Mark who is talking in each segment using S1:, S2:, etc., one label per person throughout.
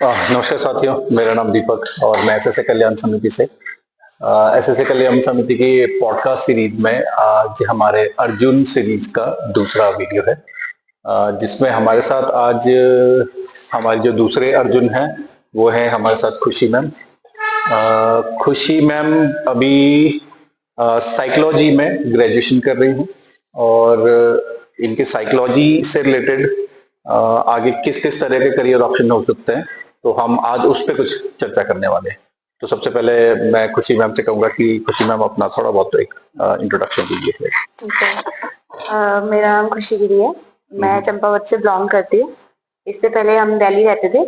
S1: नमस्कार साथियों, मेरा नाम दीपक और मैं एसएसए कल्याण समिति से एसएसए कल्याण समिति की पॉडकास्ट सीरीज में आज हमारे अर्जुन सीरीज का दूसरा वीडियो है, जिसमें हमारे साथ आज हमारे जो दूसरे अर्जुन हैं वो है हमारे साथ खुशी मैम। खुशी मैम अभी साइकोलॉजी में ग्रेजुएशन कर रही हैं और इनके साइकोलॉजी से रिलेटेड आगे किस किस तरह के करियर ऑप्शन हो सकते हैं, तो हम आज उस पर कुछ चर्चा करने वाले हैं। तो सबसे पहले मैं खुशी मैम से कहूंगा कि खुशी मैम अपना थोड़ा बहुत एक इंट्रोडक्शन दीजिए।
S2: ठीक है। मेरा नाम खुशी गिरी है। मैं चंपावत से बिलोंग करती हूँ। इससे पहले हम दिल्ली रहते थे।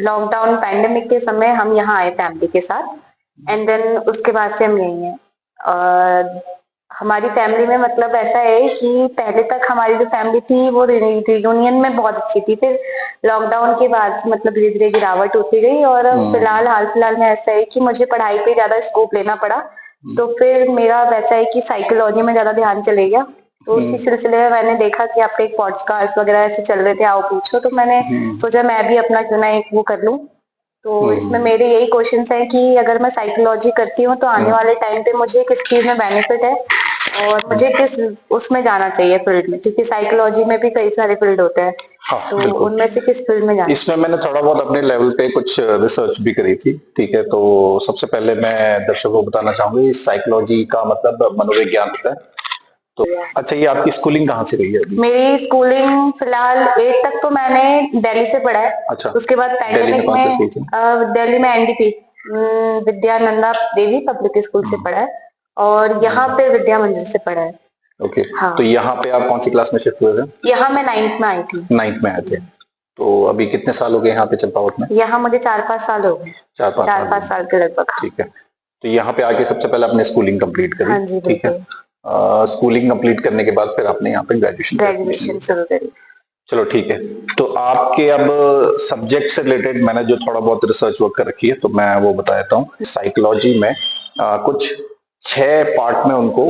S2: लॉकडाउन पैंडेमिक के समय हम यहाँ आए फैमिली के साथ एंड देन उसके बाद से हम यहीं हैं। और हमारी फैमिली में मतलब ऐसा है कि पहले तक हमारी जो फैमिली थी वो यूनियन में बहुत अच्छी थी, फिर लॉकडाउन के बाद मतलब धीरे धीरे गिरावट होती गई और फिलहाल हाल फिलहाल में ऐसा है कि मुझे पढ़ाई पे ज्यादा स्कोप लेना पड़ा, तो फिर मेरा वैसा है कि साइकोलॉजी में ज्यादा ध्यान चले गया। तो उसी सिलसिले में मैंने देखा कि आपके एक पॉडकास्ट वगैरह ऐसे चल रहे थे, आओ पूछो, तो मैंने सोचा मैं भी अपना क्यों ना एक वो कर लूं। तो इसमें मेरे यही क्वेश्चंस हैं कि अगर मैं साइकोलॉजी करती हूँ तो आने वाले टाइम पे मुझे किस चीज में बेनिफिट है और मुझे किस उसमें जाना चाहिए फील्ड में, क्योंकि साइकोलॉजी में भी कई सारे फील्ड होते हैं।
S1: हाँ,
S2: तो उनमें से किस फील्ड में जाना?
S1: इसमें मैंने थोड़ा बहुत अपने लेवल पे कुछ रिसर्च भी करी थी। ठीक है, तो सबसे पहले मैं दर्शकों को बताना चाहूंगी साइकोलॉजी का मतलब मनोविज्ञान होता है। तो अच्छा, ये आपकी स्कूलिंग कहाँ से रही है अभी?
S2: मेरी स्कूलिंग फिलहाल 8 तक तो मैंने दिल्ली से पढ़ा है।
S1: अच्छा,
S2: उसके बाद पैंडेमिक में दिल्ली में एनडीपी विद्यानंदा देवी पब्लिक स्कूल से पढ़ा है और यहाँ पे विद्या मंदिर से पढ़ा है।
S1: ओके,
S2: हाँ।
S1: तो यहाँ पे आप कौन सी क्लास में शिफ्ट हुए थे?
S2: यहाँ मैं 9th में आई थी।
S1: 9th में आए थे। तो अभी कितने साल हो गए यहाँ पे चंपावत में?
S2: यहाँ मुझे 4-5 साल हो गए। 4-5 साल के लगभग।
S1: ठीक है, तो यहाँ पे आके सबसे पहले आपने स्कूलिंग कंप्लीट करी।
S2: हाँ जी,
S1: ठीक है, स्कूलिंग कंप्लीट करने के बाद फिर आपने यहाँ पे ग्रेजुएशन
S2: शुरू करी।
S1: चलो ठीक है, तो आपके अब सब्जेक्ट से रिलेटेड मैंने जो थोड़ा बहुत रिसर्च वर्क कर रखी है तो मैं वो बता देता हूँ। साइकोलॉजी में कुछ 6 पार्ट में उनको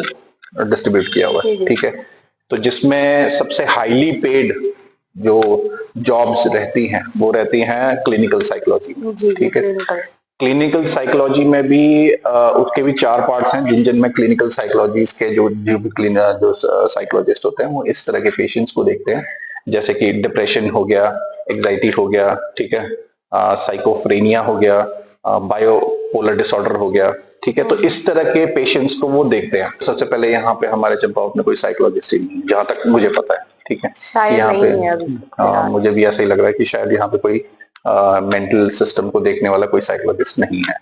S1: डिस्ट्रीब्यूट किया हुआ है। ठीक है, तो जिसमें सबसे हाईली पेड जो जॉब्स रहती हैं वो रहती हैं क्लिनिकल साइकोलॉजी में। ठीक है, क्लिनिकल साइकोलॉजी में भी उसके भी 4 पार्ट्स हैं जिनमें क्लिनिकल साइकोलॉजीज के जो साइकोलॉजिस्ट होते हैं वो इस तरह के पेशेंट्स को देखते हैं, जैसे कि डिप्रेशन हो गया, एग्जाइटी हो गया, ठीक है, साइकोफ्रेनिया हो गया, बायोपोलर डिसऑर्डर हो गया। ठीक है, तो इस तरह के पेशेंट्स को वो देखते हैं। सबसे पहले यहाँ पे हमारे चंपावत में कोई साइकोलॉजिस्ट ही नहीं, जहां तक मुझे पता है। ठीक है, यहाँ पे मुझे भी ऐसा ही लग रहा है कि शायद यहाँ पे कोई मेंटल सिस्टम को देखने वाला कोई साइकोलॉजिस्ट नहीं है।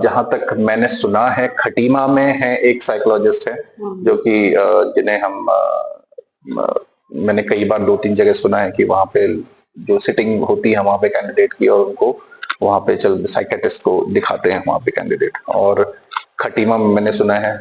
S1: जहां तक मैंने सुना है खटीमा में है एक साइकोलॉजिस्ट है जो कि जिन्हें हम मैंने कई बार 2-3 जगह सुना है कि वहां पे जो सिटिंग होती है वहां पे कैंडिडेट की और उनको वहां पे चल साइकेट्रिस्ट को दिखाते हैं वहां पे कैंडिडेट। और खटीमा में मैंने सुना है,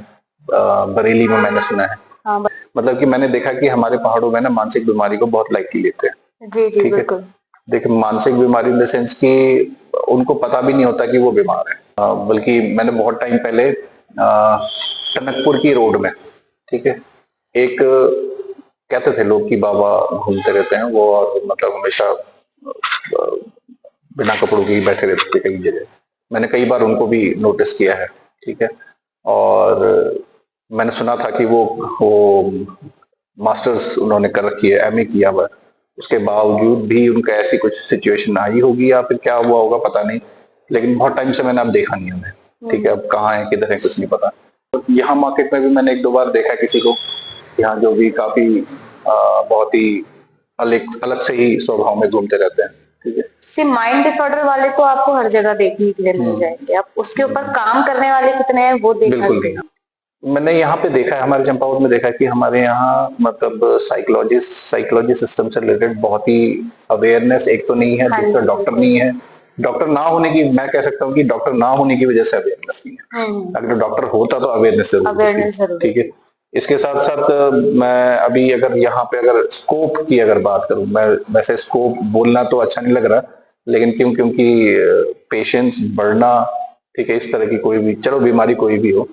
S1: बरेली में मैंने सुना है। मतलब कि मैंने देखा कि हमारे पहाड़ों में ना मानसिक बीमारी को बहुत लाइटली लेते हैं।
S2: जी जी, बिल्कुल।
S1: देखिए, मानसिक बीमारी इन द सेंस कि उनको पता भी नहीं होता कि वो बीमार है। बल्कि मैंने बहुत टाइम पहले टनकपुर की रोड में, ठीक है, एक कहते थे लोग कि बाबा घूमते रहते हैं वो, और मतलब हमेशा बिना कपड़ों के ही बैठे रहते थे कई जगह। मैंने कई बार उनको भी नोटिस किया है। ठीक है, और मैंने सुना था कि वो मास्टर्स उन्होंने कर रखी है, एमए किया हुआ, उसके बावजूद भी उनका ऐसी कुछ सिचुएशन आई होगी या फिर क्या हुआ होगा पता नहीं, लेकिन बहुत टाइम से मैंने अब देखा नहीं उन्हें। ठीक है, अब कहाँ है किधर है कुछ नहीं पता। तो यहाँ मार्केट में भी मैंने 1-2 बार देखा किसी को, यहाँ जो भी काफी बहुत ही अलग अलग से ही स्वभाव में घूमते रहते हैं। ठीक है,
S2: सिर्फ माइंड डिसऑर्डर वाले तो आपको हर जगह देखने के लिए मिल जाएंगे, आप उसके ऊपर काम करने वाले कितने हैं वो देखना
S1: बिल्कुल। मैंने यहाँ पे देखा है, हमारे चंपावत में देखा है कि हमारे यहाँ मतलब साइकोलॉजी सिस्टम से रिलेटेड बहुत ही अवेयरनेस एक तो नहीं है, दूसरा डॉक्टर नहीं है। डॉक्टर ना होने की, मैं कह सकता हूँ कि डॉक्टर ना होने की वजह से अवेयरनेस नहीं है। अगर डॉक्टर होता तो अवेयरनेस जरूर। ठीक है, इसके साथ साथ मैं अभी अगर यहाँ पे अगर स्कोप की अगर बात करूं, मैं वैसे स्कोप बोलना तो अच्छा नहीं लग रहा, लेकिन क्योंकि पेशेंट्स बढ़ना, ठीक है, इस तरह की कोई भी चलो बीमारी कोई भी हो,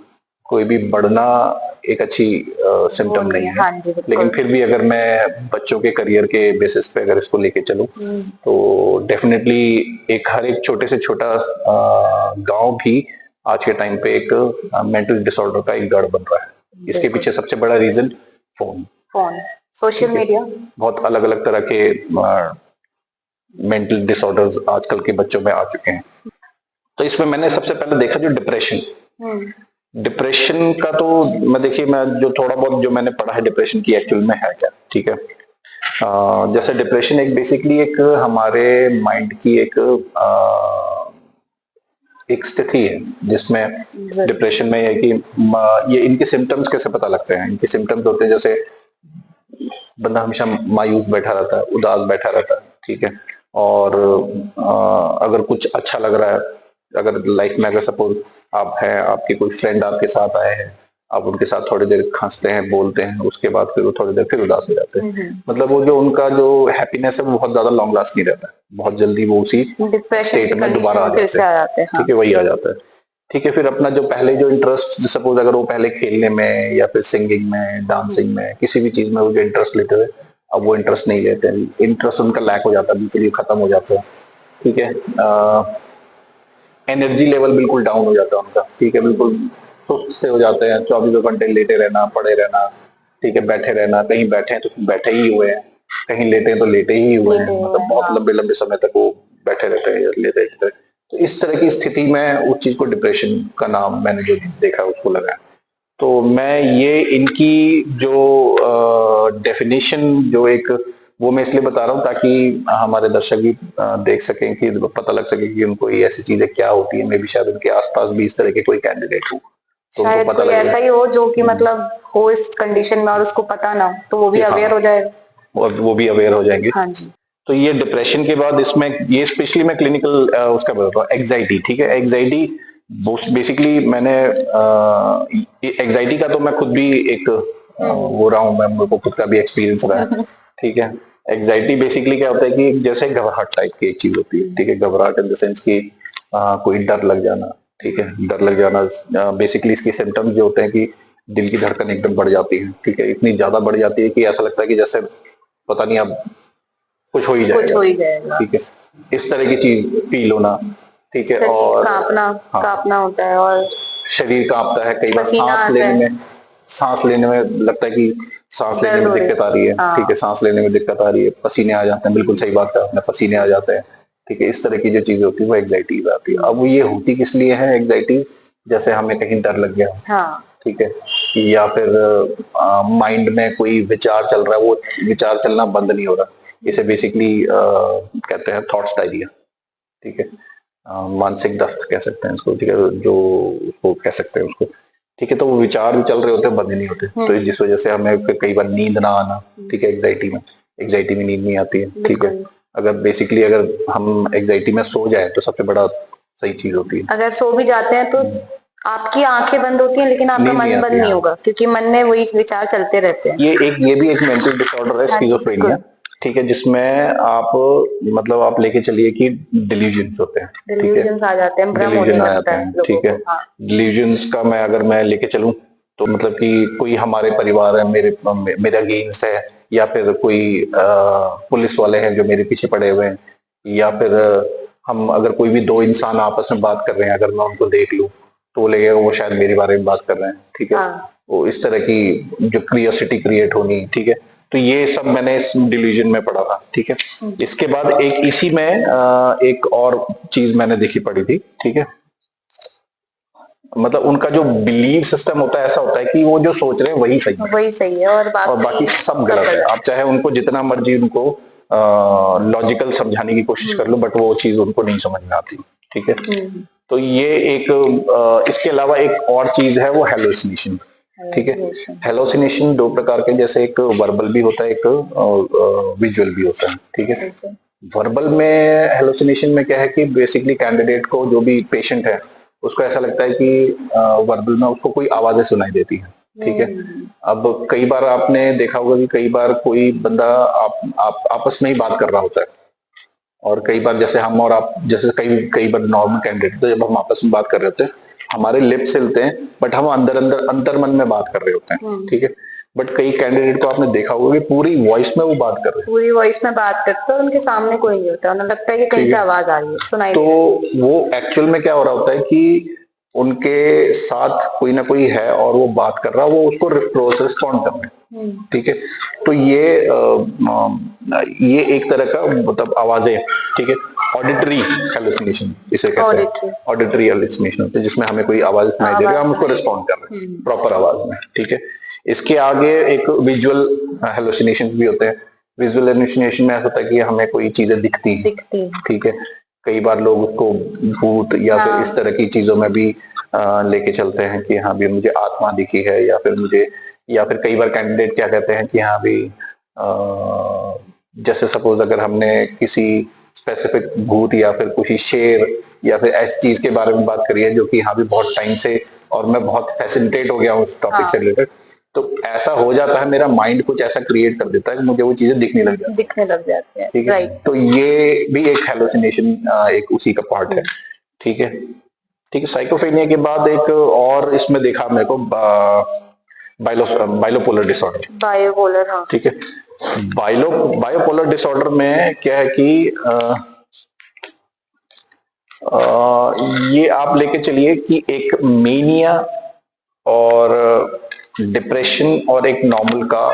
S1: कोई भी बढ़ना एक अच्छी सिम्टम नहीं है।
S2: हाँ जी,
S1: लेकिन
S2: बिल्कुल।
S1: फिर भी अगर मैं बच्चों के करियर के बेसिस पे अगर इसको लेके चलूं तो डेफिनेटली एक हर एक छोटे से छोटा गांव भी आज के टाइम पे एक मेंटल डिसऑर्डर का एक गढ़ बन रहा है। इसके
S2: बिल्कुल।
S1: पीछे सबसे बड़ा रीजन फोन।
S2: फोन, सोशल
S1: ठीक है,
S2: मीडिया।
S1: बहुत अलग अलग तरह के मेंटल डिसऑर्डर्स आजकल के बच्चों में आ चुके हैं। तो इसमें मैंने सबसे पहले देखा जो डिप्रेशन। डिप्रेशन का तो देखिए मैं जो थोड़ा बहुत जो मैंने पढ़ा है डिप्रेशन की एक्चुअल में है क्या, ठीक है। जैसे डिप्रेशन एक बेसिकली एक हमारे माइंड की एक स्थिति है जिसमें डिप्रेशन में है कि ये इनके सिम्टम्स कैसे पता लगते हैं। इनके सिम्टम्स होते हैं जैसे बंदा हमेशा मायूस बैठा रहता है, उदास बैठा रहता है, ठीक है। और अगर कुछ अच्छा लग रहा है, अगर लाइफ में अगर सपोज आप हैं, आपके कोई फ्रेंड आपके साथ आए हैं, आप उनके साथ थोड़ी देर हंसते हैं, बोलते हैं, उसके बाद फिर वो थोड़ी देर फिर उदास हो जाते हैं। मतलब वो जो उनका जो हैप्पीनेस है वो बहुत ज्यादा लॉन्ग लास्ट नहीं रहता है, बहुत जल्दी वो उसी
S2: डिप्रेशन
S1: स्टेट
S2: की
S1: में दोबारा
S2: कंडीशन
S1: आ
S2: में फिर
S1: जाते
S2: से
S1: हैं।
S2: आ जाते हैं। हाँ।
S1: ठीक है, वही आ जाता है। ठीक है, फिर अपना जो पहले जो इंटरेस्ट सपोज अगर वो पहले खेलने में या फिर सिंगिंग में, डांसिंग में, किसी भी चीज में वो जो इंटरेस्ट लेते थे, अब वो इंटरेस्ट नहीं लेते हैं। इंटरेस्ट उनका लैक हो जाता है, बिल्कुल ही खत्म हो जाता है। ठीक है, एनर्जी लेवल बिल्कुल डाउन हो जाता है उनका। ठीक है, बिल्कुल सुस्त से हो जाते हैं, 24 घंटे लेटे रहना, पड़े रहना, ठीक है, बैठे रहना, कहीं बैठे हैं तो बैठे ही हुए हैं, कहीं लेटे हैं तो लेटे ही हुए हैं,
S2: लेटे हुए
S1: मतलब
S2: हैं,
S1: बहुत
S2: हाँ।
S1: लंबे लंबे समय तक वो बैठे रहते हैं या लेटे रहते हैं। तो इस तरह की स्थिति में उस चीज को डिप्रेशन का नाम मैंने जो देखा उसको लगा। तो मैं ये इनकी जो डेफिनेशन जो एक वो मैं इसलिए बता रहा हूँ ताकि हमारे दर्शक भी देख सकें कि पता लग सके कि उनको ये ऐसी चीजें क्या होती है। मे भी शायद उनके आसपास भी इस तरह के कोई कैंडिडेट हो तो उनको
S2: शायद
S1: पता
S2: कोई
S1: लगेगा।
S2: ऐसा ही हो जो कि मतलब हो इस कंडीशन में और उसको पता ना हो, तो वो भी
S1: कि हाँ,
S2: अवेयर हो जाएगा।
S1: और वो भी अवेयर हो जाएंगे।
S2: हाँ जी।
S1: तो ये डिप्रेशन के बाद इसमें ये स्पेशली मैं क्लिनिकल उसका बताता हूँ, एग्जाइटी। ठीक है, एग्जाइटी बेसिकली मैंने एग्जाइटी का तो मैं खुद भी एक वो रहा हूँ, मैं मेरे को खुद का भी एक्सपीरियंस रहा है। ठीक है, एग्जाइटी बेसिकली क्या होता है कि जैसे घबराहट टाइप की एक चीज होती है। ठीक है, घबराहट इन द सेंस की कोई डर लग जाना। ठीक है, डर लग जाना बेसिकली इसके सिम्टम्स जो होते हैं कि दिल की धड़कन एकदम बढ़ जाती है। ठीक है, इतनी ज्यादा बढ़ जाती है कि ऐसा लगता है कि जैसे पता नहीं अब कुछ हो ही
S2: कुछ
S1: जाएगा।
S2: हो ही जाएगा।
S1: ठीक है, इस तरह की चीज फील होना। ठीक है,
S2: शरीर
S1: और
S2: कांपना,
S1: हाँ,
S2: कांपना होता है और
S1: शरीर कांपता है, कई बार
S2: पसीना आता है।
S1: सांस लेने में लगता है कि सांस लेने
S2: दर्द
S1: में
S2: हो रही
S1: दिक्कत आ रही है। ठीक है,
S2: हाँ।
S1: सांस लेने में दिक्कत आ रही है, पसीने आ जाते हैं, बिल्कुल सही बात है आपने, पसीने आ जाते हैं। ठीक है, इस तरह की जो चीजें होती है वो एग्जाइटी आती है। अब ये होती किस लिए है एग्जाइटी, जैसे हमें कहीं डर लग गया।
S2: हाँ।
S1: ठीक है, या फिर माइंड में कोई विचार चल रहा है, वो विचार चलना बंद नहीं हो रहा। इसे बेसिकली कहते हैं थॉट्स डायरिया। ठीक है, मानसिक दस्त कह सकते हैं इसको। ठीक है, जो उसको कह सकते हैं उसको। ठीक है, तो वो विचार भी चल रहे होते हैं, बंद नहीं होते, तो जिस वजह से हमें फिर कई बार नींद ना आना। ठीक है, एग्जाइटी में नींद नहीं आती है। ठीक है,
S2: बिल्कुल।
S1: अगर बेसिकली अगर हम एग्जाइटी में सो जाए तो सबसे बड़ा सही चीज होती है।
S2: अगर सो भी जाते हैं तो आपकी आंखें बंद होती हैं लेकिन आपका
S1: नींद नहीं
S2: मन
S1: आती
S2: बंद
S1: है,
S2: नहीं
S1: हाँ।
S2: होगा, क्योंकि मन में वही विचार चलते रहते हैं।
S1: ये भी एक मेंटल डिसऑर्डर है,
S2: हाँ जी,
S1: स्किज़ोफ्रेनिया।
S2: बिल्कुल।
S1: ठीक है, जिसमें आप मतलब आप लेके चलिए कि डिल्यूजन्स होते हैं। ठीक है,
S2: डिल्यूजन्स आ जाते हैं, भ्रम होने
S1: डिल्यूजन आ
S2: लगता
S1: जाते
S2: है
S1: हैं।
S2: लोगों
S1: ठीक है,
S2: को। हाँ।
S1: डिल्यूजन्स का मैं अगर मैं लेके चलूं तो मतलब कि कोई हमारे परिवार है, मेरे अगेंस्ट है, या फिर कोई पुलिस वाले हैं जो मेरे पीछे पड़े हुए हैं, या फिर हम अगर कोई भी दो इंसान आपस में बात कर रहे हैं, अगर मैं उनको देख लूं तो वो लगेगा वो शायद मेरे बारे में बात कर रहे हैं। ठीक है,
S2: हाँ।
S1: वो इस तरह की जो क्रियोसिटी क्रिएट होनी। ठीक है, तो ये सब मैंने इस डिलीजन में पढ़ा था। ठीक है, इसके बाद एक इसी में एक और चीज मैंने देखी पड़ी थी। ठीक है, मतलब उनका जो बिलीव सिस्टम होता है ऐसा होता है कि वो जो सोच रहे हैं वही सही है
S2: वही सही है और
S1: और बाकी
S2: बाकी
S1: सब
S2: सब
S1: गलत है।
S2: गलत।
S1: आप चाहे उनको जितना मर्जी उनको लॉजिकल समझाने की कोशिश कर लो, बट वो चीज उनको नहीं समझ में आती। ठीक है, तो ये एक इसके अलावा एक और चीज है वो हेलोसिनेशन। ठीक है, हेलोसिनेशन दो प्रकार के, जैसे एक वर्बल भी होता है, एक विजुअल भी होता है। ठीक है, वर्बल में हेलोसिनेशन में क्या है कि बेसिकली कैंडिडेट को, जो भी पेशेंट है, उसको ऐसा लगता है कि वर्बल में उसको कोई आवाजें सुनाई देती हैं। ठीक है, अब कई बार आपने देखा होगा कि कई बार कोई बंदा आप आपस में ही बात कर रहा होता है, और कई बार जैसे हम और आप जैसे कई कई बार नॉर्मल कैंडिडेट तो जब हम आपस में बात कर रहे होते हैं हमारे लिप्स हिलते हैं बट हम अंदर अंदर अंतर मन में बात कर रहे होते हैं, ठीक है। बट कई कैंडिडेट को आपने देखा होगा कि पूरी वॉइस में वो बात कर रहे हैं,
S2: पूरी वॉइस में बात करते हैं और उनके सामने कोई नहीं होता, उन्हें लगता है कि कहीं
S1: ठीक
S2: से
S1: है।
S2: आवाज आ रही है, सुनाई
S1: तो
S2: दे रहा
S1: वो एक्चुअल में क्या हो रहा होता है कि उनके साथ कोई ना कोई है और वो बात कर रहा है, वो उसको रिस्पॉन्ड कर रहे हैं, ठीक है। तो ये एक तरह का मतलब आवाजें, ठीक है, ऑडिटरी हेलुसिनेशन इसे
S2: है।
S1: कहते हैं।
S2: ऑडिटरी
S1: ऑडिटरी हेलुसिनेशन होता है जिसमें हमें कोई आवाज सुनाई दे रही है,
S2: आवाज
S1: हम उसको
S2: सुनाई दे
S1: रिस्पॉन्ड कर रहे
S2: रही
S1: हैं
S2: है।
S1: प्रॉपर आवाज में, ठीक है। इसके आगे एक विजुअल हेलुसिनेशन भी होते हैं। विजुअल हेलुसिनेशन में ऐसा होता है कि हमें कोई चीजें दिखती हैं,
S2: दिखती है।
S1: ठीक है। कई बार लोग उसको भूत या फिर इस तरह की चीजों में भी लेके चलते हैं कि हाँ भी मुझे आत्मा दिखी है, या फिर मुझे, या फिर कई बार कैंडिडेट क्या कहते हैं कि हाँ भी जैसे सपोज अगर हमने किसी स्पेसिफिक भूत या फिर किसी शेर या फिर ऐसी चीज के बारे में बात करी है जो कि हाँ भी बहुत टाइम से और मैं बहुत फैसिनेटेड हो गया हूँ उस टॉपिक से रिलेटेड, तो ऐसा हो जाता है, मेरा माइंड कुछ ऐसा क्रिएट कर देता है कि मुझे वो चीजें दिखने लग जाती
S2: दिखने लग जाती है,
S1: है, ठीक है।
S2: राइट।
S1: तो ये भी एक हेलोसिनेशन एक उसी का पार्ट है, ठीक है। ठीक है, साइकोफेनिया के बाद एक और इसमें देखा मेरे को बाइलोपोलर डिसऑर्डर,
S2: बायोपोलर, हाँ।
S1: ठीक है। बायोपोलर डिसऑर्डर में क्या है कि ये आप लेके चलिए कि एक मेनिया और डिप्रेशन और एक नॉर्मल का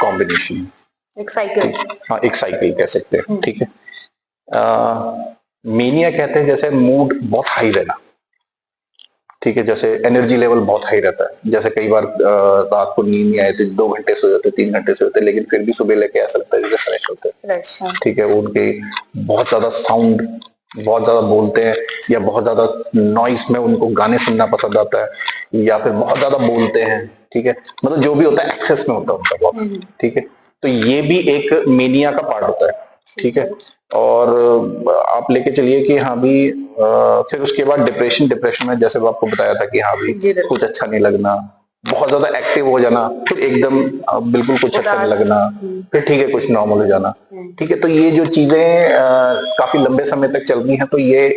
S1: कॉम्बिनेशन,
S2: एक साइकिल।
S1: हाँ एक साइकिल कह सकते हैं, ठीक है। मेनिया कहते हैं जैसे मूड बहुत हाई रहना, ठीक है, जैसे एनर्जी लेवल बहुत हाई रहता है, जैसे कई बार रात को नींद नहीं आए थे, 2 घंटे सो जाते, 3 घंटे सोते, लेकिन फिर भी सुबह लेके ऐसा लगता है जैसे फ्रेश होते हैं, ठीक है। उनके बहुत ज्यादा साउंड, बहुत ज्यादा बोलते हैं, या बहुत ज्यादा नॉइस में उनको गाने सुनना पसंद आता है, या फिर बहुत ज्यादा बोलते हैं, ठीक है। मतलब जो भी होता है एक्सेस में होता है उनका बहुत, ठीक है। तो ये भी एक मेनिया का पार्ट होता है, ठीक है। और आप लेके चलिए कि हाँ भी फिर उसके बाद डिप्रेशन, डिप्रेशन में जैसे वो आपको बताया था कि हाँ भी कुछ अच्छा नहीं लगना, बहुत ज्यादा एक्टिव हो जाना, फिर एकदम बिल्कुल कुछ अच्छा नहीं लगना, फिर ठीक है कुछ नॉर्मल हो जाना, ठीक है। तो ये जो चीजें काफी लंबे समय तक चल रही हैं, तो ये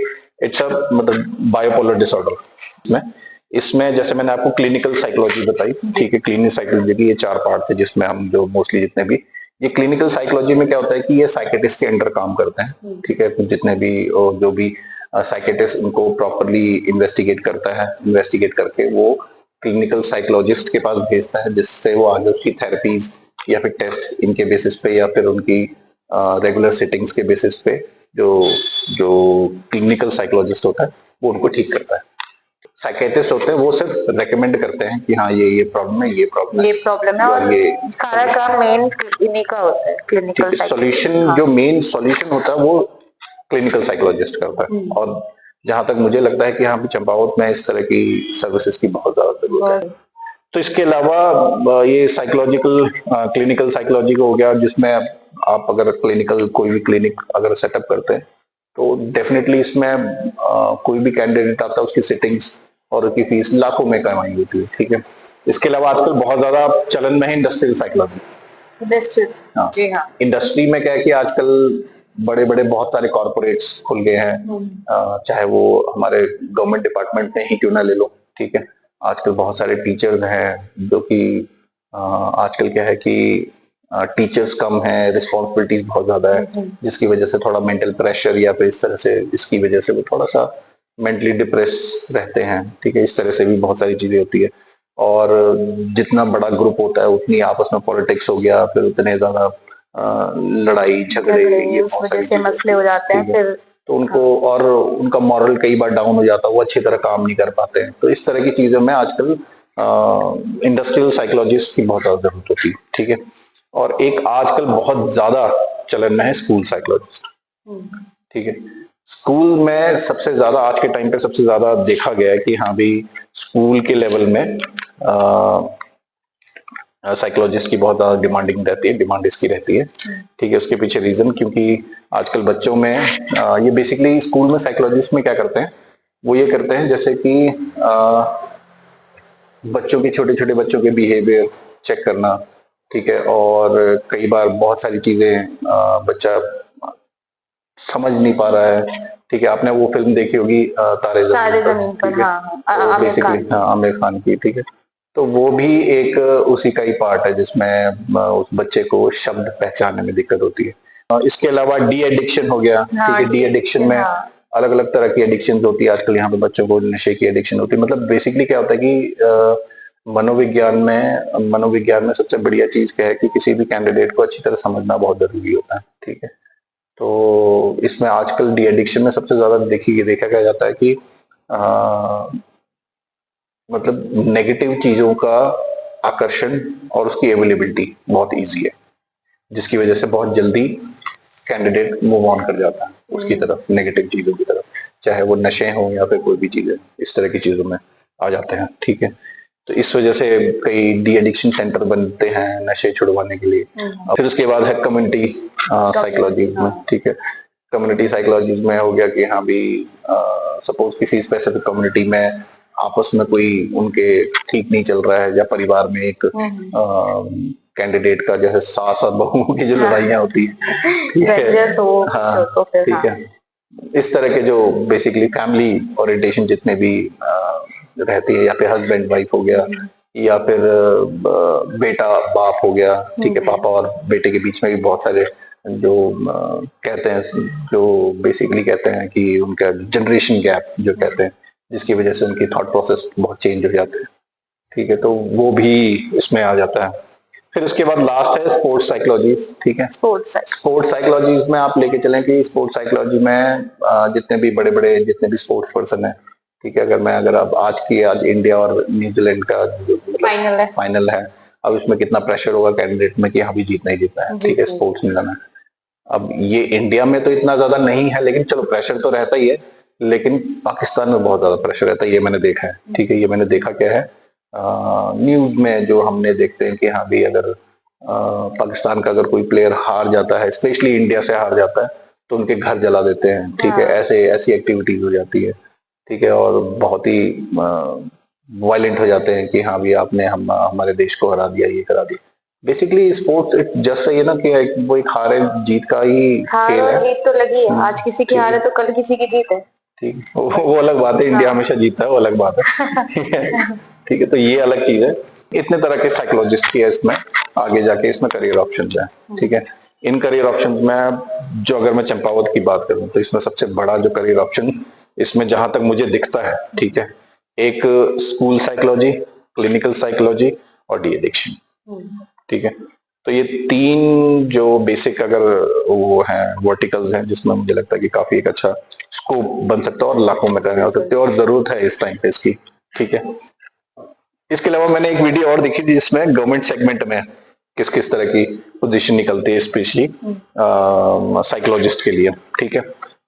S1: इट्स अ मतलब बायोपोलर डिसऑर्डर में। इसमें जैसे मैंने आपको क्लिनिकल साइकोलॉजी बताई, ठीक है, क्लिनिकल साइकोलॉजी के ये 4 पार्ट थे जिसमें हम जो मोस्टली जितने भी, ये क्लिनिकल साइकोलॉजी में क्या होता है कि ये साइकेटिस्ट के अंडर काम करते हैं, ठीक है। जितने भी जो भी साइकेटिस्ट उनको प्रॉपरली इन्वेस्टिगेट करता है, इन्वेस्टिगेट करके वो क्लिनिकल साइकोलॉजिस्ट के पास भेजता है, जिससे वो आगे उसकी थेरेपीज या फिर टेस्ट इनके बेसिस पे या फिर उनकी रेगुलर सिटिंग्स के बेसिस पे जो जो क्लिनिकल साइकोलॉजिस्ट होता है वो उनको ठीक करता है। साइकेट्रिस्ट होते हैं वो सिर्फ रेकमेंड करते हैं कि हाँ ये प्रॉब्लम है, ये प्रॉब्लम है,
S2: ये प्रॉब्लम है, और
S1: ये
S2: सारा काम मेन इन्हीं का होता है, क्लिनिकल
S1: सॉल्यूशन, जो मेन सॉल्यूशन होता है वो क्लिनिकल साइकोलॉजिस्ट करता है। और जहां तक मुझे लगता है कि यहाँ पे चंपावत में इस तरह की सर्विसेज की बहुत ज्यादा जरूरत है। तो इसके अलावा ये साइकोलॉजिकल क्लिनिकल साइकोलॉजी का हो गया, जिसमें आप अगर क्लिनिकल कोई भी क्लिनिक अगर सेटअप करते हैं तो डेफिनेटली इसमें कोई भी कैंडिडेट आता है उसकी सिटिंग्स और उसकी फीस लाखों में कमाई होती है, ठीक है। इसके अलावा आजकल बहुत ज्यादा चलन में है इंडस्ट्रियल साइकोलॉजी।
S2: इंडस्ट्री,
S1: हाँ,
S2: जी हाँ।
S1: इंडस्ट्री में क्या है कि आजकल बड़े बड़े बहुत सारे कॉर्पोरेट्स खुल गए हैं, चाहे वो हमारे गवर्नमेंट डिपार्टमेंट में ही क्यों ना ले लो, ठीक है। आजकल बहुत सारे टीचर्स हैं जो कि आजकल क्या है कि टीचर्स कम है, रिस्पॉन्सिबिलिटीज बहुत ज्यादा है, जिसकी वजह से थोड़ा मेंटल प्रेशर या फिर इस तरह से इसकी वजह से वो थोड़ा सा मेंटली डिप्रेस रहते हैं, ठीक है। इस तरह से भी बहुत सारी चीजें होती है। और जितना बड़ा ग्रुप होता है उतनी आपस में पॉलिटिक्स हो गया, फिर उतने ज्यादा लड़ाई झगड़े, ये
S2: उस
S1: बहुत
S2: वजह
S1: सारी
S2: से
S1: चीजें
S2: मसले
S1: होती
S2: हो
S1: है,
S2: जाते हैं
S1: ठीक है।
S2: फिर।
S1: तो उनको और उनका मॉरल कई बार डाउन हो जाता है, वो अच्छी तरह काम नहीं कर पाते हैं। तो इस तरह की चीजों में आजकल इंडस्ट्रियल साइकोलॉजिस्ट की बहुत ज्यादा जरूरत होती है, ठीक है। और एक आजकल बहुत ज्यादा चलन में है स्कूल साइकोलॉजिस्ट, ठीक है। स्कूल में सबसे ज्यादा आज के टाइम पे सबसे ज्यादा देखा गया है कि हाँ भी स्कूल के लेवल में साइकोलॉजिस्ट की बहुत ज्यादा डिमांडिंग रहती है, डिमांड इसकी रहती है, ठीक है। उसके पीछे रीजन क्योंकि आजकल बच्चों में ये बेसिकली स्कूल में साइकोलॉजिस्ट में क्या करते हैं, वो ये करते हैं जैसे कि बच्चों के छोटे छोटे बच्चों के बिहेवियर चेक करना, ठीक है। और कई बार बहुत सारी चीजें बच्चा समझ नहीं पा रहा है, ठीक है, आपने वो फिल्म देखी होगी तारे
S2: तारे
S1: जमीन पर,
S2: जमीन पर,
S1: ठीक है।
S2: हाँ हाँ,
S1: तो
S2: आमिर
S1: बेसिकली
S2: खान की।
S1: हाँ, आमिर खान की, ठीक है। तो वो भी एक उसी का ही पार्ट है जिसमें उस बच्चे को शब्द पहचानने में दिक्कत होती है। इसके अलावा डी एडिक्शन हो गया, ठीक
S2: हाँ,
S1: है। डी
S2: डी
S1: एडिक्शन
S2: एडिक्शन,
S1: में
S2: हाँ।
S1: अलग अलग तरह की एडिक्शन होती है आजकल, यहाँ पे बच्चों को नशे की एडिक्शन होती है। मतलब बेसिकली क्या होता है कि मनोविज्ञान में सबसे बढ़िया चीज क्या है कि किसी भी कैंडिडेट को अच्छी तरह समझना बहुत जरूरी होता है, ठीक है। तो इसमें आजकल डी एडिक्शन में सबसे ज्यादा देखा क्या जाता है कि मतलब नेगेटिव चीजों का आकर्षण और उसकी अवेलेबिलिटी बहुत इजी है, जिसकी वजह से बहुत जल्दी कैंडिडेट मूव ऑन कर जाता है उसकी तरफ, नेगेटिव चीजों की तरफ, चाहे वो नशे हों या फिर कोई भी चीजें, इस तरह की चीजों में आ जाते हैं, ठीक है। तो इस वजह से कई डी एडिक्शन सेंटर बनते हैं नशे छुड़वाने के लिए। और फिर उसके बाद है कम्युनिटी साइकोलॉजी में,
S2: हाँ।
S1: ठीक है। कम्युनिटी साइकोलॉजी में हो गया कि हाँ भी सपोज किसी स्पेसिफिक कम्युनिटी में आपस में कोई उनके ठीक नहीं चल रहा है, या परिवार में एक कैंडिडेट का जैसे सास और बहू की जो लड़ाइयाँ होती है, ठीक है।
S2: रंजस हो कुछ हो
S1: हाँ,
S2: तो फिर,
S1: ठीक
S2: हाँ।
S1: है। इस तरह के जो बेसिकली फैमिली ओरिएंटेशन जितने भी रहती है, या फिर हस्बैंड वाइफ हो गया, या फिर बेटा बाप हो गया, ठीक है। पापा और बेटे के बीच में भी बहुत सारे जो कहते हैं, जो बेसिकली कहते हैं कि उनका जनरेशन गैप जो कहते हैं, जिसकी वजह से उनकी थॉट प्रोसेस बहुत चेंज हो जाते हैं, ठीक है। तो वो भी इसमें आ जाता है। फिर उसके बाद लास्ट है स्पोर्ट्स साइकोलॉजी, ठीक है।
S2: स्पोर्ट्स
S1: स्पोर्ट्स साइकोलॉजी में आप लेके चलें कि स्पोर्ट्स साइकोलॉजी में जितने भी बड़े बड़े जितने भी स्पोर्ट्स पर्सन है, ठीक है। अगर अब आज इंडिया और न्यूजीलैंड का
S2: फाइनल है।
S1: फाइनल है, अब इसमें कितना प्रेशर होगा कैंडिडेट में कि हाँ भी जीतना ही जीतना है, ठीक है, स्पोर्ट्स में जाना है। अब ये इंडिया में तो इतना ज्यादा नहीं है, लेकिन चलो प्रेशर तो रहता ही है। लेकिन पाकिस्तान में बहुत ज्यादा प्रेशर रहता है, ये मैंने देखा है, ठीक है। ये मैंने देखा क्या है, न्यूज में जो हमने देखते हैं कि हाँ भी अगर पाकिस्तान का अगर कोई प्लेयर हार जाता है, स्पेशली इंडिया से हार जाता है, तो उनके घर जला देते हैं, ठीक है। ऐसे ऐसी एक्टिविटीज हो जाती है, ठीक है। और बहुत ही वायलेंट हो जाते हैं कि हाँ भी आपने हमारे देश को हरा दिया, ये करा दिया। बेसिकली स्पोर्ट्स जस्ट ये ना कि वो एक हार जीत का ही
S2: हार
S1: खेल
S2: और
S1: है।
S2: जीत तो लगी है, आज किसी की
S1: ठीक
S2: हार
S1: है,
S2: है तो कल किसी की जीत है।
S1: ठीक है, वो अलग बात है, इंडिया हमेशा जीतता है, वो अलग बात है। ठीक है, ठीक है। तो ये अलग चीज है। इतने तरह के साइकोलॉजिस्ट की है इसमें, आगे जाके इसमें करियर ऑप्शंस है, ठीक है। इन करियर ऑप्शंस में जो अगर मैं चंपावत की बात करूं तो इसमें सबसे बड़ा जो करियर ऑप्शन इसमें जहां तक मुझे दिखता है, ठीक है, एक स्कूल साइकोलॉजी, क्लिनिकल साइकोलॉजी और डी एडिक्शन, ठीक है। तो ये तीन जो बेसिक अगर वो हैं वर्टिकल्स हैं, जिसमें मुझे लगता है कि काफी एक अच्छा स्कोप बन सकता है और लाखों में करने आ सकते हैं, और जरूरत है इस टाइम पे इसकी, ठीक है। इसके अलावा मैंने एक वीडियो और देखी थी जिसमें गवर्नमेंट सेगमेंट में किस किस तरह की पोजीशन निकलती है, स्पेशली साइकोलॉजिस्ट के लिए, ठीक है।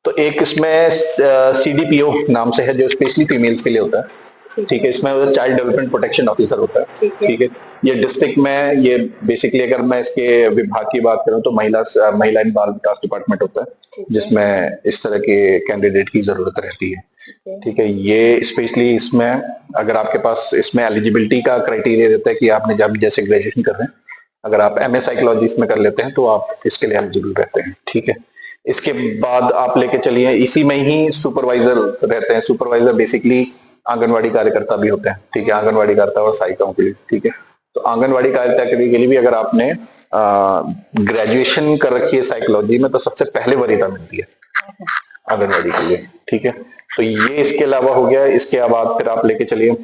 S1: तो एक इसमें सीडीपीओ नाम से है, जो स्पेशली फीमेल्स के लिए होता है, ठीक है। इसमें चाइल्ड डेवलपमेंट प्रोटेक्शन ऑफिसर होता है, ठीक है। ये डिस्ट्रिक्ट में ये बेसिकली अगर मैं इसके विभाग की बात करूं तो महिला एंड बाल विकास डिपार्टमेंट होता है, जिसमें इस तरह के कैंडिडेट की जरूरत रहती है, ठीक है। ये स्पेशली इसमें अगर आपके पास इसमें एलिजिबिलिटी का क्राइटेरिया रहता है कि आपने जब जैसे ग्रेजुएशन कर रहे हैं, अगर आप एमए साइकोलॉजी इसमें कर लेते हैं तो आप इसके लिए एलिजिबल रहते हैं, ठीक है। इसके बाद आप लेके चलिए, इसी में ही सुपरवाइजर रहते हैं। सुपरवाइजर बेसिकली आंगनवाड़ी कार्यकर्ता भी होते हैं, ठीक है। आंगनवाड़ी कार्यकर्ता और सहायिकाओं के लिए, ठीक है। तो आंगनवाड़ी कार्यकर्ता के लिए भी अगर आपने ग्रेजुएशन कर रखी है साइकोलॉजी में, तो सबसे पहले वरीयता मिलती है आंगनवाड़ी के लिए, ठीक है। तो ये इसके अलावा हो गया। इसके बाद फिर आप लेके चलिए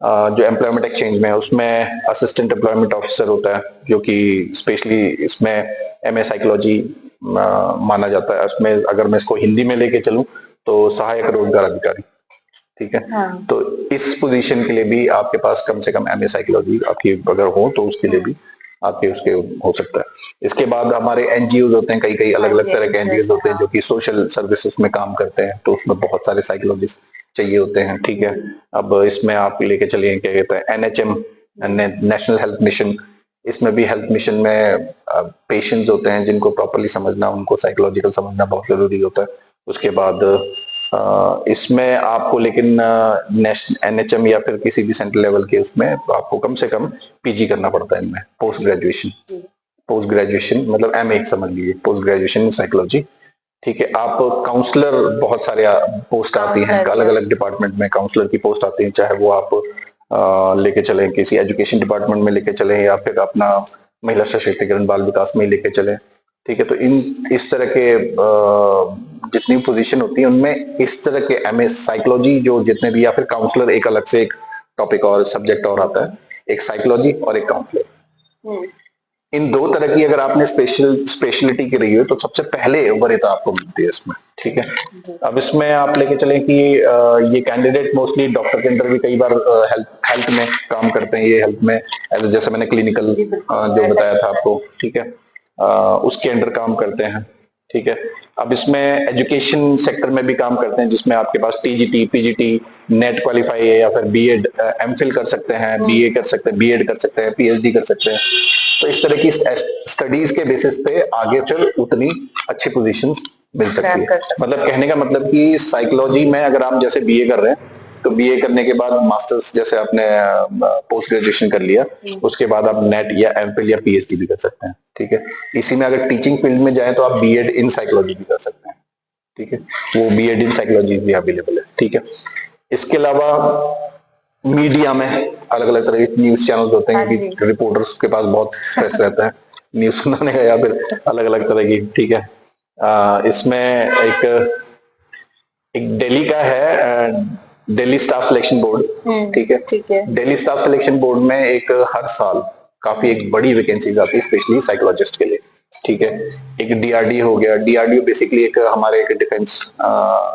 S1: जो एम्प्लॉयमेंट एक्सचेंज में है, उसमें असिस्टेंट एम्प्लॉयमेंट ऑफिसर होता है, जो कि स्पेशली इसमें एमए साइकोलॉजी माना जाता है। उसमें अगर मैं इसको हिंदी में लेके चलूं तो सहायक रोजगार अधिकारी, ठीक है। तो इस पोजीशन के लिए भी आपके पास कम से कम एमए साइकोलॉजी आपकी अगर हो तो उसके लिए भी आपके उसके हो सकता है। इसके बाद हमारे एनजीओ होते हैं, कई कई अलग अलग तरह के एनजीओ होते हैं जो कि सोशल सर्विसेज में काम करते हैं, तो उसमें बहुत सारे साइकोलॉजिस्ट चाहिए होते हैं, ठीक है। अब इसमें आप लेके चलिए क्या कहते हैं एनएचएम, नेशनल हेल्थ मिशन। इसमें भी हेल्थ मिशन में पेशेंट्स होते हैं जिनको प्रॉपरली समझना, उनको साइकोलॉजिकल समझना बहुत जरूरी होता है। उसके बाद इसमें आपको लेकिन एनएचएम या फिर किसी भी सेंट्रल लेवल के उसमें आपको कम से कम पीजी करना पड़ता है इनमें, पोस्ट ग्रेजुएशन। पोस्ट ग्रेजुएशन मतलब एमए समझ लीजिए, पोस्ट ग्रेजुएशन इन साइकोलॉजी। ठीक है। आप काउंसलर, बहुत सारे पोस्ट आती हैं अलग अलग डिपार्टमेंट में, काउंसलर की पोस्ट आती है, चाहे वो आप लेके चलें किसी एजुकेशन डिपार्टमेंट में लेके चलें या फिर अपना महिला सशक्तिकरण बाल विकास में लेके चलें। ठीक है, तो इस तरह के जितनी पोजीशन होती है उनमें इस तरह के एमए साइकोलॉजी जो जितने भी, या फिर काउंसलर एक अलग से एक टॉपिक और सब्जेक्ट और आता है, एक साइकोलॉजी और एक काउंसलर। इन दो तरह की अगर आपने स्पेशलिटी की रही हो तो सबसे पहले वरीयता आपको मिलती है इसमें। ठीक है, अब इसमें आप लेके चलें कि ये कैंडिडेट मोस्टली डॉक्टर के अंदर भी कई बार हेल्थ में काम करते हैं, ये हेल्थ में जैसे मैंने क्लिनिकल जो बताया था आपको, ठीक है, उसके अंडर काम करते हैं। ठीक है, अब इसमें एजुकेशन सेक्टर में भी काम करते हैं जिसमें आपके पास टीजीटी, पीजीटी, नेट क्वालिफाई है या फिर बीएड, एमफिल कर सकते हैं, बीए कर सकते हैं, बीएड कर सकते हैं, पीएचडी कर सकते हैं। तो इस तरह की स्टडीज के बेसिस पे आगे फिर उतनी अच्छी पोजीशंस मिल सकती है। मतलब कहने का मतलब कि साइकोलॉजी में अगर आप जैसे बीए कर रहे हैं तो बीए करने के बाद मास्टर्स जैसे आपने पोस्ट ग्रेजुएशन कर लिया, उसके बाद आप नेट या एमफिल या पीएचडी भी कर सकते हैं। ठीक है, इसी में अगर टीचिंग फील्ड में जाए तो आप बीएड इन साइकोलॉजी भी कर सकते हैं। ठीक है, वो बीएड इन साइकोलॉजी भी अवेलेबल है। ठीक है, इसके अलावा मीडिया में अलग अलग तरह के न्यूज चैनल होते हैं कि रिपोर्टर्स के पास बहुत स्ट्रेस रहता है न्यूज सुनाने का या फिर अलग अलग तरह की। ठीक है, इसमें एक दिल्ली का है, दिल्ली स्टाफ सिलेक्शन बोर्ड। ठीक है, ठीक है, दिल्ली स्टाफ सिलेक्शन बोर्ड में एक हर साल काफी एक बड़ी वैकेंसीज आती है स्पेशली साइकोलॉजिस्ट के लिए। ठीक है, एक डीआरडी हो गया, डीआरडीओ बेसिकली एक हमारे एक डिफेंस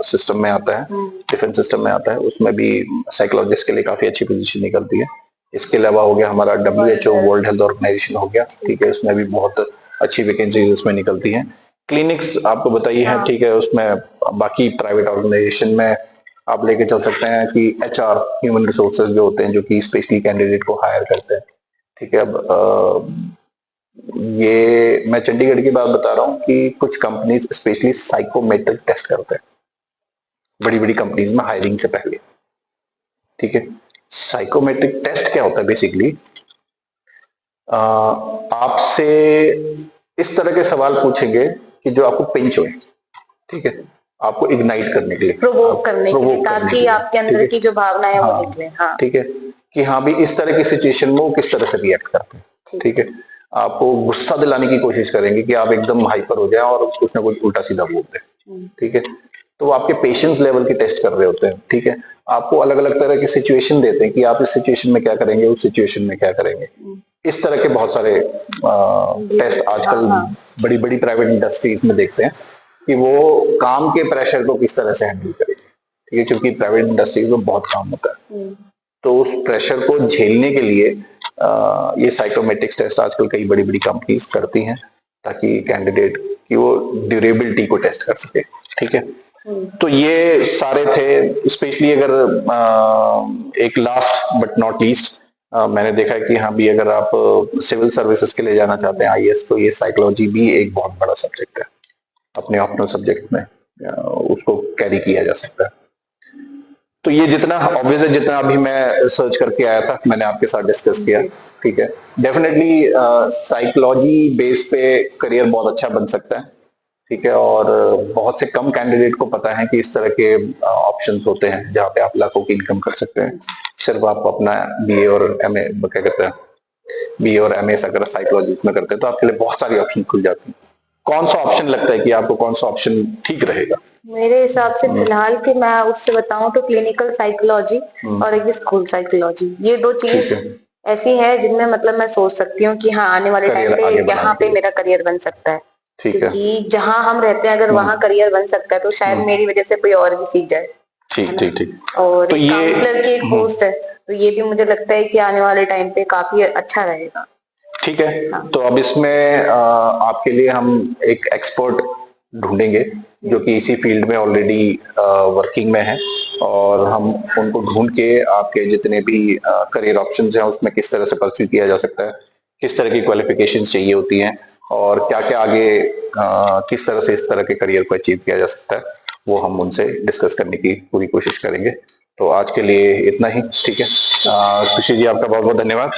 S1: सिस्टम में आता है, डिफेंस सिस्टम में आता है, उसमें भी साइकोलॉजिस्ट के लिए काफी अच्छी पोजीशन निकलती है। इसके अलावा हो गया हमारा WHO, वर्ल्ड हेल्थ ऑर्गेनाइजेशन हो गया। ठीक है, उसमें भी बहुत अच्छी वैकेंसीज उसमें निकलती हैं। क्लिनिक्स आपको बताइए है। ठीक है, उसमें बाकी प्राइवेट ऑर्गेनाइजेशन में आप लेके चल सकते हैं कि एचआर, ह्यूमन रिसोर्सेज जो होते हैं जो कि स्पेशली कैंडिडेट को हायर करते हैं। ठीक है, अब ये मैं चंडीगढ़ की बात बता रहा हूँ कि कुछ कंपनीज स्पेशली साइकोमेट्रिक टेस्ट करते हैं बड़ी बड़ी कंपनीज में हायरिंग से पहले। ठीक है, साइकोमेट्रिक टेस्ट क्या होता है बेसिकली, आपसे इस तरह के सवाल पूछेंगे कि जो आपको पिंच होए। ठीक है, आपको इग्नाइट करने के लिए, प्रोवोक करने के लिए, ताकि आपके अंदर की जो भावना है वो निकले। हाँ, ठीक है, कि हाँ भी इस तरह की सिचुएशन में वो किस तरह से रिएक्ट करते हैं। ठीक है, आपको गुस्सा दिलाने की कोशिश करेंगे कि आप एकदम हाइपर हो जाए और कुछ ना कुछ उल्टा सीधा बोल दें। ठीक है, तो वो आपके पेशेंस लेवल की टेस्ट कर रहे होते हैं। ठीक है, आपको अलग अलग तरह की सिचुएशन देते हैं कि आप इस सिचुएशन में क्या करेंगे, उस सिचुएशन में क्या करेंगे। इस तरह के बहुत सारे टेस्ट आजकल बड़ी बड़ी प्राइवेट इंडस्ट्रीज में देखते हैं कि वो काम के प्रेशर को किस तरह से हैंडल करें। ठीक है, क्योंकि प्राइवेट इंडस्ट्रीज में बहुत काम होता है, तो उस प्रेशर को झेलने के लिए ये साइकोमेट्रिक्स टेस्ट आजकल कई बड़ी बड़ी कंपनीज करती हैं ताकि कैंडिडेट की वो ड्यूरेबिलिटी को टेस्ट कर सके। ठीक है, तो ये सारे थे। स्पेशली अगर एक लास्ट बट नॉट लीस्ट मैंने देखा है कि हाँ भी अगर आप सिविल सर्विसेज के लिए जाना चाहते हैं आईएएस, तो ये साइकोलॉजी भी एक बहुत बड़ा सब्जेक्ट है, अपने ऑप्शनल सब्जेक्ट में उसको कैरी किया जा सकता है। तो ये जितना ऑब्वियस है, जितना अभी मैं सर्च करके आया था मैंने आपके साथ डिस्कस किया। ठीक है, डेफिनेटली साइकोलॉजी बेस पे करियर बहुत अच्छा बन सकता है। ठीक है, और बहुत से कम कैंडिडेट को पता है कि इस तरह के ऑप्शंस होते हैं जहाँ पे आप लाखों की इनकम कर सकते हैं। सिर्फ आप अपना बीए और एमए, क्या कहते हैं, बीए और एमए अगर साइकोलॉजी में करते हैं तो आपके लिए बहुत सारी ऑप्शन खुल जाती हैं। कौन सा ऑप्शन लगता है कि आपको कौन सा ऑप्शन ठीक रहेगा?
S2: मेरे हिसाब से फिलहाल की मैं उससे बताऊं तो क्लिनिकल साइकोलॉजी और एक स्कूल साइकोलॉजी, ये दो चीज ऐसी है जिनमें मतलब मैं सोच सकती हूँ कि हाँ आने वाले टाइम पे यहाँ पे मेरा करियर बन सकता है। क्योंकि जहाँ हम रहते हैं अगर वहाँ करियर बन सकता है तो शायद मेरी वजह से कोई और भी सीख जाए।
S1: ठीक ठीक ठीक।
S2: और तो काउंसलर की एक पोस्ट है, तो ये भी मुझे लगता है कि आने वाले टाइम पे काफी अच्छा रहेगा।
S1: ठीक है, तो अब इसमें आपके लिए हम एक एक्सपर्ट ढूंढेंगे जो कि इसी फील्ड में ऑलरेडी वर्किंग में है, और हम उनको ढूंढ के आपके जितने भी करियर ऑप्शंस हैं उसमें किस तरह से परस्यू किया जा सकता है, किस तरह की क्वालिफिकेशंस चाहिए होती हैं, और क्या क्या आगे किस तरह से इस तरह के करियर को अचीव किया जा सकता है, वो हम उनसे डिस्कस करने की पूरी कोशिश करेंगे। तो आज के लिए इतना ही। ठीक है, खुशी जी आपका बहुत बहुत धन्यवाद।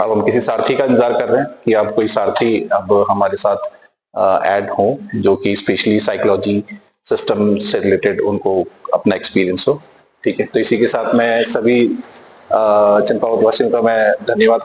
S1: अब हम किसी सारथी का इंतजार कर रहे हैं कि अब कोई सारथी अब हमारे साथ ऐड हों, जो कि स्पेशली साइकोलॉजी सिस्टम से रिलेटेड उनको अपना एक्सपीरियंस हो। ठीक है, तो इसी के साथ मैं सभी चंपावत वासियों का मैं धन्यवाद